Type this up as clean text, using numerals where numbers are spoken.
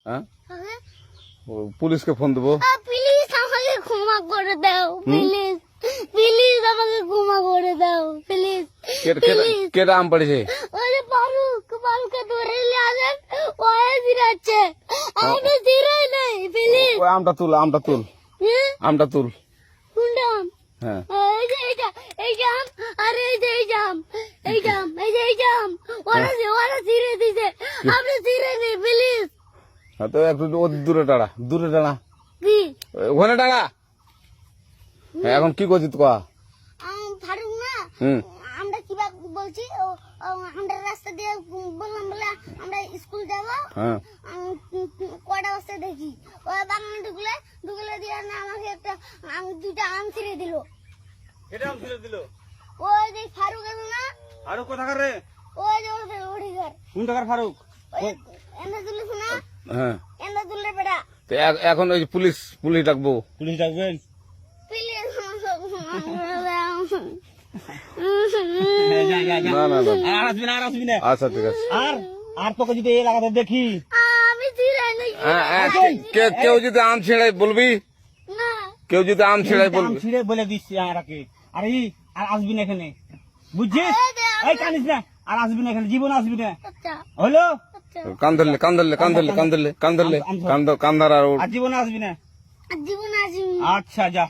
হ্যাঁ হ্যাঁ? পুলিশকে ফোন দেবো। প্লিজ আমাকে ক্ষমা করে দাও, প্লিজ প্লিজ আমাকে ক্ষমা করে দাও, প্লিজ প্লিজ। কেটা আম পড়েছে? ওই যে ফারুককে ধরে নিয়ে আসেন, ও জিরাচ্ছে, আমি জিরাই নাই, প্লিজ। ওই আমটা তুল, আমটা তুল, আমটা তুল। কোনটা আম? হ্যাঁ এই যে এই জাম, আর এই যে এই জাম, এই জাম, এই যে এই জাম, ওরা জিরে দিছে, আপনি জিরে নেই, প্লিজ। হ্যাঁ, তো একটু দূরে টাড়া, দূরে টাড়া, কি ওখানে টাড়া। হ্যাঁ, এখন কি করছিস কয়া? ফারুক না, হুম আমরা কিবা বলছি, আমরা রাস্তা দিয়ে বললাম বলে আমরা স্কুল যাব, হ্যাঁ কটা বস্তা দেখি ওই বাগানে ঢুকলে দিয়ে না আমাকে একটা দুইটা আম ছিঁড়ে দিল। এটা আম ছিঁড়ে দিল? ওই যে ফারুক আছে না, ফারুক কোথাকার রে? ওই যে ওঠি ঘর, কোন টাকার ফারুক? এনে তুলিস না, হ্যাঁ। এনে তুললে বেটা, তো এখন ওই যে পুলিশ ডাকবো। পুলিশ ডাকবেন? প্লিজ না না না, আর আসবি না, আর আসবি না। আচ্ছা ঠিক আছে। আর তোকে যদি এই এলাকাতে দেখি, আমি ছিঁড়াই নাকি কেউ যদি আম ছিঁড়াই বলবি, না, কেউ যদি আম ছিঁড়াই আম বলবি। ছিঁড়ে বলে দিচ্ছি আরাকে, আর আসবি না এখানে, বুঝছিস? এই কানিস না, আর আসবি না এখানে, জীবন আসবি না, আচ্ছা হলো? আচ্ছা, কান ধরলে কান ধরলে কান ধরলে কান ধরলে কান ধরলে কান ধর আর আর জীবন আসবি না। জীবন আসি। আচ্ছা যা।